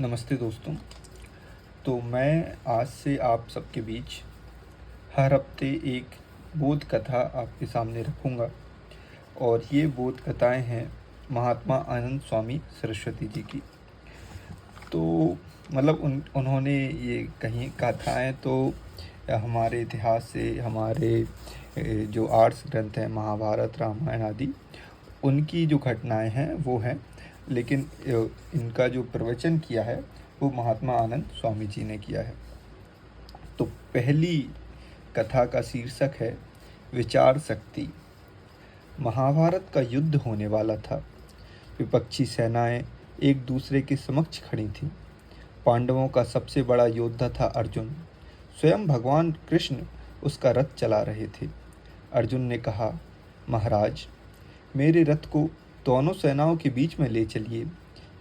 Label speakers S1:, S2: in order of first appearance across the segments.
S1: नमस्ते दोस्तों। तो मैं आज से आप सबके बीच हर हफ्ते एक बोध कथा आपके सामने रखूँगा और ये बोध कथाएँ हैं महात्मा आनंद स्वामी सरस्वती जी की। तो मतलब उन्होंने ये कहीं कथाएँ तो हमारे इतिहास से, हमारे जो आर्ट्स ग्रंथ हैं महाभारत रामायण आदि, उनकी जो घटनाएँ हैं वो हैं, लेकिन इनका जो प्रवचन किया है वो महात्मा आनंद स्वामी जी ने किया है। तो पहली कथा का शीर्षक है विचार शक्ति। महाभारत का युद्ध होने वाला था। विपक्षी सेनाएं एक दूसरे के समक्ष खड़ी थीं। पांडवों का सबसे बड़ा योद्धा था अर्जुन। स्वयं भगवान कृष्ण उसका रथ चला रहे थे। अर्जुन ने कहा, महाराज, मेरे रथ को दोनों सेनाओं के बीच में ले चलिए,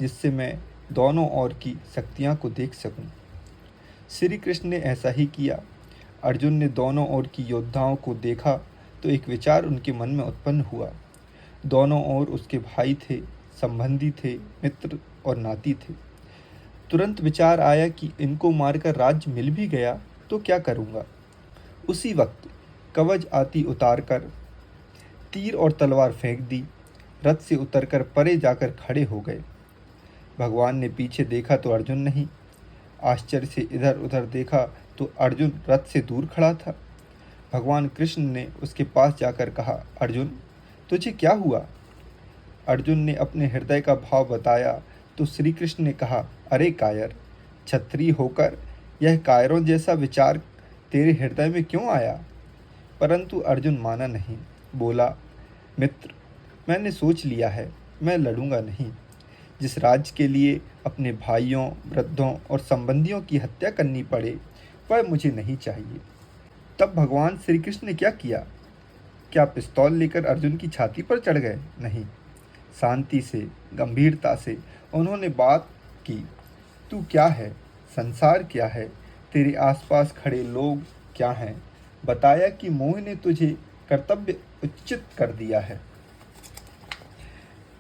S1: जिससे मैं दोनों ओर की शक्तियां को देख सकूं। श्री कृष्ण ने ऐसा ही किया। अर्जुन ने दोनों ओर की योद्धाओं को देखा तो एक विचार उनके मन में उत्पन्न हुआ। दोनों ओर उसके भाई थे, संबंधी थे, मित्र और नाती थे। तुरंत विचार आया कि इनको मारकर राज्य मिल भी गया तो क्या करूँगा। उसी वक्त कवच आती उतारकर तीर और तलवार फेंक दी। रथ से उतरकर परे जाकर खड़े हो गए। भगवान ने पीछे देखा तो अर्जुन नहीं। आश्चर्य से इधर उधर देखा तो अर्जुन रथ से दूर खड़ा था। भगवान कृष्ण ने उसके पास जाकर कहा, अर्जुन, तुझे क्या हुआ? अर्जुन ने अपने हृदय का भाव बताया तो श्री कृष्ण ने कहा, अरे कायर, क्षत्रिय होकर यह कायरों जैसा विचार तेरे हृदय में क्यों आया? परंतु अर्जुन माना नहीं। बोला, मित्र, मैंने सोच लिया है, मैं लड़ूंगा नहीं। जिस राज्य के लिए अपने भाइयों, वृद्धों और संबंधियों की हत्या करनी पड़े, वह मुझे नहीं चाहिए। तब भगवान श्री कृष्ण ने क्या किया? क्या पिस्तौल लेकर अर्जुन की छाती पर चढ़ गए? नहीं। शांति से, गंभीरता से उन्होंने बात की। तू क्या है? संसार क्या है? तेरे आसपास खड़े लोग क्या हैं? बताया कि मोह ने तुझे कर्तव्य उचित कर दिया है।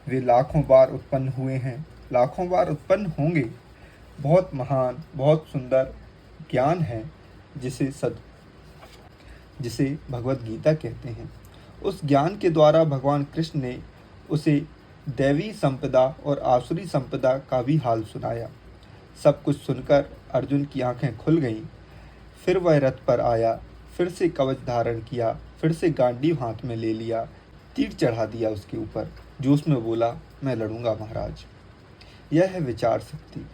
S1: वे लाखों बार उत्पन्न हुए हैं, लाखों बार उत्पन्न होंगे। बहुत महान, बहुत सुंदर ज्ञान है जिसे भगवत गीता कहते हैं। उस ज्ञान के द्वारा भगवान कृष्ण ने उसे दैवी संपदा और आसुरी संपदा का भी हाल सुनाया। सब कुछ सुनकर अर्जुन की आंखें खुल गईं। फिर वह रथ पर आया, फिर से कवच धारण किया, फिर से गांडीव हाथ में ले लिया, तीर चढ़ा दिया उसके ऊपर। जोश में बोला, मैं लड़ूंगा महाराज। यह है विचार शक्ति।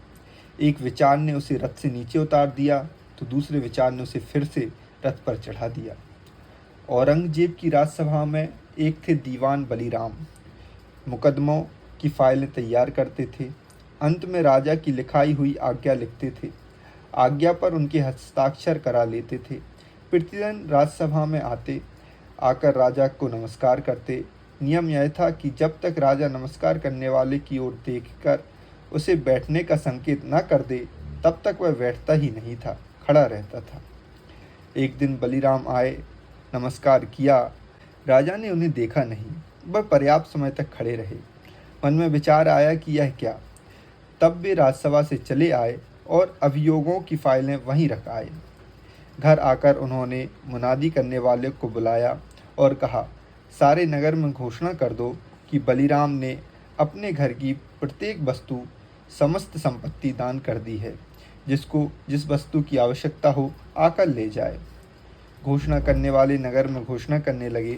S1: एक विचार ने उसे रथ से नीचे उतार दिया तो दूसरे विचार ने उसे फिर से रथ पर चढ़ा दिया। औरंगजेब की राजसभा में एक थे दीवान बलीराम। मुकदमों की फाइलें तैयार करते थे। अंत में राजा की लिखाई हुई आज्ञा लिखते थे। आज्ञा पर उनके हस्ताक्षर करा लेते थे। प्रतिदिन राजसभा में आकर राजा को नमस्कार करते। नियम यह था कि जब तक राजा नमस्कार करने वाले की ओर देखकर उसे बैठने का संकेत न कर दे, तब तक वह बैठता ही नहीं था, खड़ा रहता था। एक दिन बलीराम आए, नमस्कार किया। राजा ने उन्हें देखा नहीं। वह पर्याप्त समय तक खड़े रहे। मन में विचार आया कि यह क्या। तब वे राजसभा से चले आए और अभियोगों की फाइलें वहीं रख आए। घर आकर उन्होंने मुनादी करने वाले को बुलाया और कहा, सारे नगर में घोषणा कर दो कि बलीराम ने अपने घर की प्रत्येक वस्तु, समस्त संपत्ति दान कर दी है। जिसको जिस वस्तु की आवश्यकता हो आकर ले जाए। घोषणा करने वाले नगर में घोषणा करने लगे।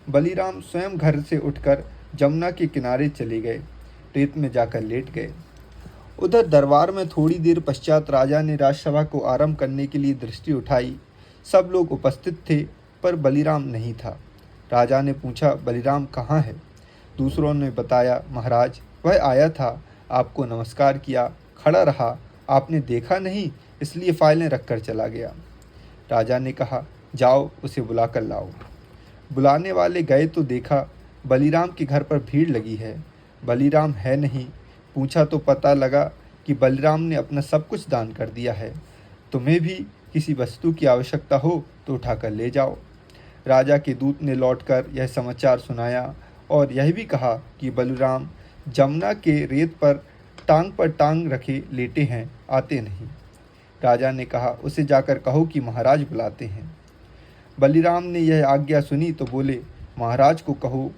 S1: बलीराम स्वयं घर से उठकर जमुना के किनारे चले गए, रेत में जाकर लेट गए। उधर दरबार में थोड़ी देर पश्चात राजा ने राजसभा को आरंभ करने के लिए दृष्टि उठाई। सब लोग उपस्थित थे पर बलीराम नहीं था। राजा ने पूछा, बलीराम कहाँ है? दूसरों ने बताया, महाराज, वह आया था, आपको नमस्कार किया, खड़ा रहा, आपने देखा नहीं, इसलिए फाइलें रखकर चला गया। राजा ने कहा, जाओ उसे बुलाकर लाओ। बुलाने वाले गए तो देखा बलीराम के घर पर भीड़ लगी है। बलीराम है नहीं। पूछा तो पता लगा कि बलराम ने अपना सब कुछ दान कर दिया है। तुम्हें भी किसी वस्तु की आवश्यकता हो तो उठाकर ले जाओ। राजा के दूत ने लौटकर यह समाचार सुनाया और यह भी कहा कि बलराम जमुना के रेत पर टांग पर टांग रखे लेटे हैं, आते नहीं। राजा ने कहा, उसे जाकर कहो कि महाराज बुलाते हैं। बलीराम ने यह आज्ञा सुनी तो बोले, महाराज को कहो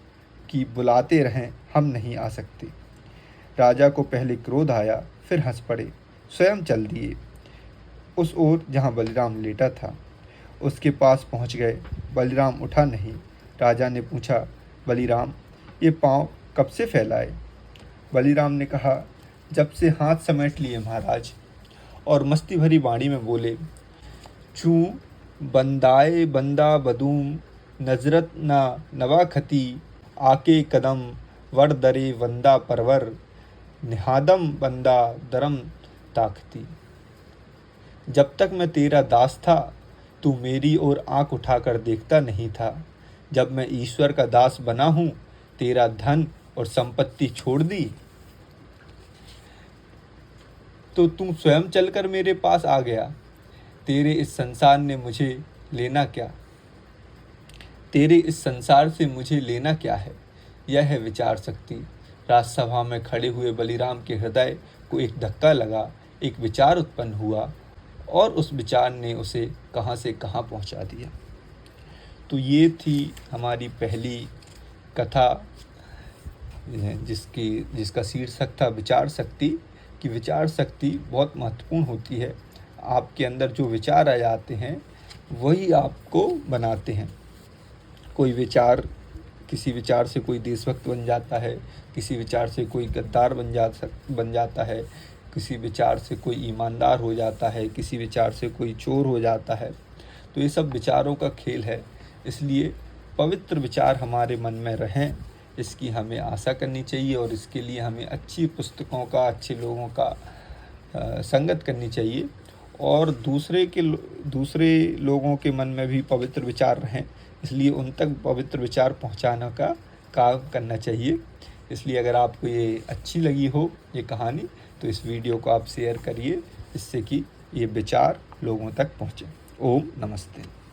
S1: कि बुलाते रहें, हम नहीं आ सकते। राजा को पहले क्रोध आया, फिर हंस पड़े, स्वयं चल दिए उस ओर जहाँ बलीराम लेटा था। उसके पास पहुँच गए, बलीराम उठा नहीं। राजा ने पूछा, बलीराम, ये पाँव कब से फैलाए? बलीराम ने कहा, जब से हाथ समेट लिए महाराज। और मस्ती भरी वाणी में बोले, चूँ बंदाए बंदा बदूम, नजरत ना नवा खती, आके कदम वर दरे वंदा परवर, निहादम बंदा दरम ताकती। जब तक मैं तेरा दास था, तू मेरी ओर आंख उठाकर देखता नहीं था। जब मैं ईश्वर का दास बना हूँ, तेरा धन और संपत्ति छोड़ दी तो तू स्वयं चलकर मेरे पास आ गया। तेरे इस संसार ने मुझे लेना क्या? तेरे इस संसार से मुझे लेना क्या है? यह है विचार शक्ति। राजसभा में खड़े हुए बलीराम के हृदय को एक धक्का लगा, एक विचार उत्पन्न हुआ और उस विचार ने उसे कहाँ से कहाँ पहुँचा दिया। तो ये थी हमारी पहली कथा, जिसका शीर्षक था विचार शक्ति। कि विचार शक्ति बहुत महत्वपूर्ण होती है। आपके अंदर जो विचार आ जाते हैं वही आपको बनाते हैं। कोई विचार, किसी विचार से कोई देशभक्त बन जाता है, किसी विचार से कोई गद्दार बन जाता है, किसी विचार से कोई ईमानदार हो जाता है, किसी विचार से कोई चोर हो जाता है। तो ये सब विचारों का खेल है। इसलिए पवित्र विचार हमारे मन में रहें, इसकी हमें आशा करनी चाहिए और इसके लिए हमें अच्छी पुस्तकों का, अच्छे लोगों का संगत करनी चाहिए और दूसरे लोगों के मन में भी पवित्र विचार रहें, इसलिए उन तक पवित्र विचार पहुंचाने का काम करना चाहिए। इसलिए अगर आपको ये अच्छी लगी हो ये कहानी, तो इस वीडियो को आप शेयर करिए, इससे कि ये विचार लोगों तक पहुँचे। ओम नमस्ते।